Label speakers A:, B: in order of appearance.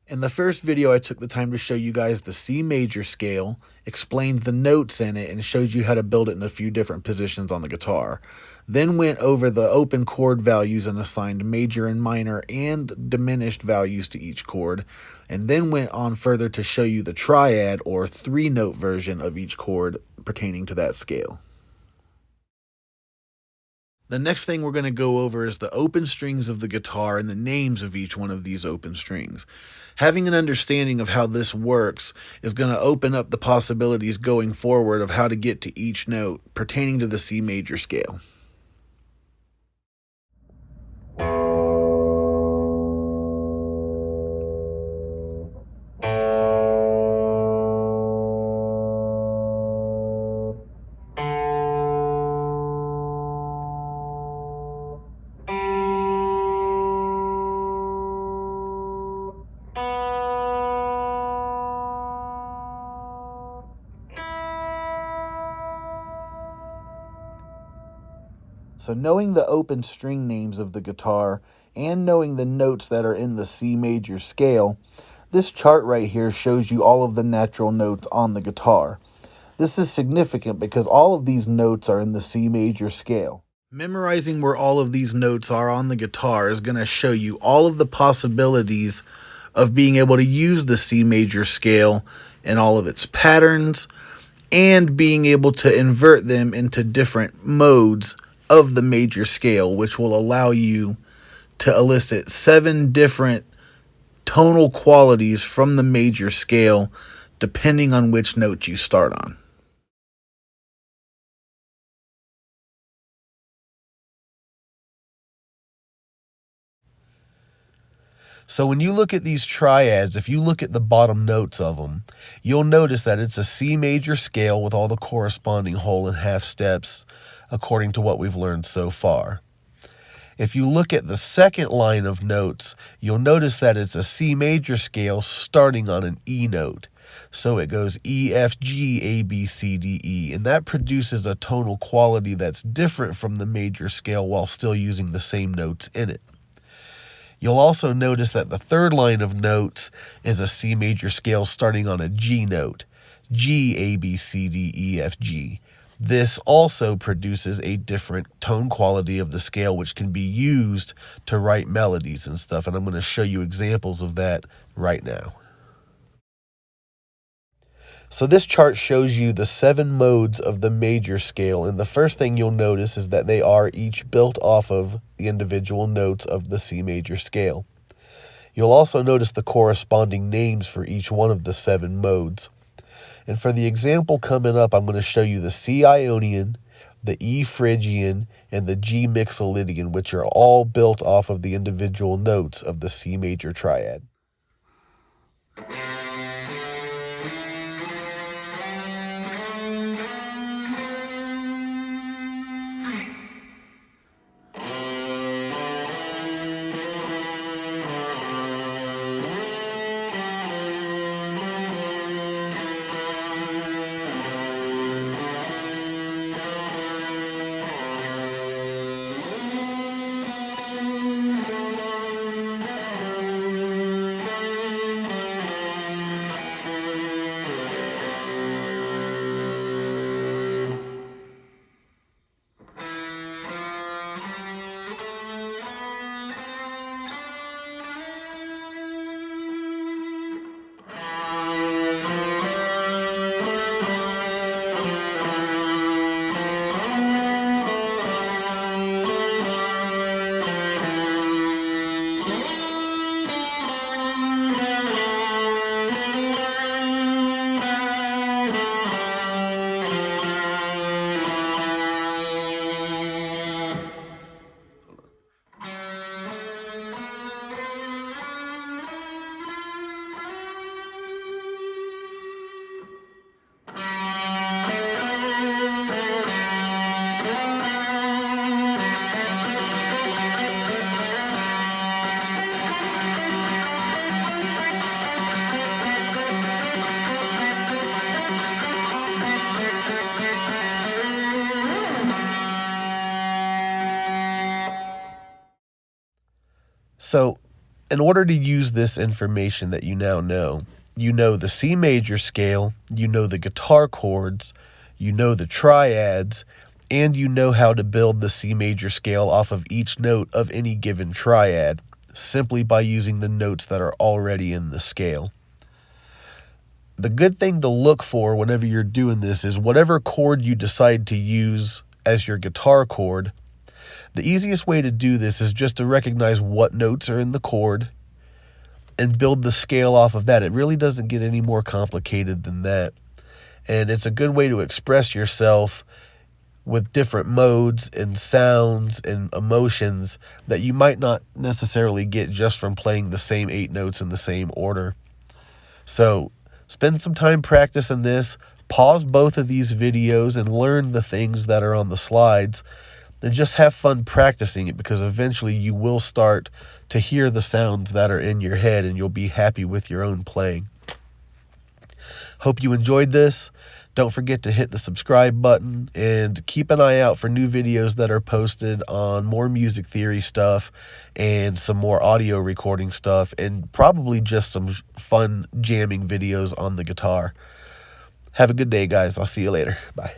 A: In the first video, I took the time to show you guys the C major scale, explained the notes in it, and showed you how to build it in a few different positions on the guitar. Then went over the open chord values and assigned major and minor and diminished values to each chord, and then went on further to show you the triad or 3-note version of each chord pertaining to that scale. The next thing we're going to go over is the open strings of the guitar and the names of each one of these open strings. Having an understanding of how this works is going to open up the possibilities going forward of how to get to each note pertaining to the C major scale. So knowing the open string names of the guitar and knowing the notes that are in the C major scale, this chart right here shows you all of the natural notes on the guitar. This is significant because all of these notes are in the C major scale. Memorizing where all of these notes are on the guitar is going to show you all of the possibilities of being able to use the C major scale and all of its patterns, and being able to invert them into different modes of the major scale, which will allow you to elicit 7 different tonal qualities from the major scale, depending on which note you start on. So when you look at these triads, if you look at the bottom notes of them, you'll notice that it's a C major scale with all the corresponding whole and half steps according to what we've learned so far. If you look at the second line of notes, you'll notice that it's a C major scale starting on an E note. So it goes E, F, G, A, B, C, D, E, and that produces a tonal quality that's different from the major scale while still using the same notes in it. You'll also notice that the third line of notes is a C major scale starting on a G note. G, A, B, C, D, E, F, G. This also produces a different tone quality of the scale, which can be used to write melodies and stuff, and I'm going to show you examples of that right now. So this chart shows you the 7 modes of the major scale, and the first thing you'll notice is that they are each built off of the individual notes of the C major scale. You'll also notice the corresponding names for each one of the 7 modes. And for the example coming up, I'm going to show you the C Ionian, the E Phrygian, and the G Mixolydian, which are all built off of the individual notes of the C major triad. So in order to use this information that you now know, you know the C major scale, you know the guitar chords, you know the triads, and you know how to build the C major scale off of each note of any given triad, simply by using the notes that are already in the scale. The good thing to look for whenever you're doing this is whatever chord you decide to use as your guitar chord, the easiest way to do this is just to recognize what notes are in the chord and build the scale off of that. It really doesn't get any more complicated than that. And it's a good way to express yourself with different modes and sounds and emotions that you might not necessarily get just from playing the same 8 notes in the same order. So spend some time practicing this. Pause both of these videos and learn the things that are on the slides, and just have fun practicing it, because eventually you will start to hear the sounds that are in your head and you'll be happy with your own playing. Hope you enjoyed this. Don't forget to hit the subscribe button and keep an eye out for new videos that are posted on more music theory stuff and some more audio recording stuff, and probably just some fun jamming videos on the guitar. Have a good day, guys. I'll see you later. Bye.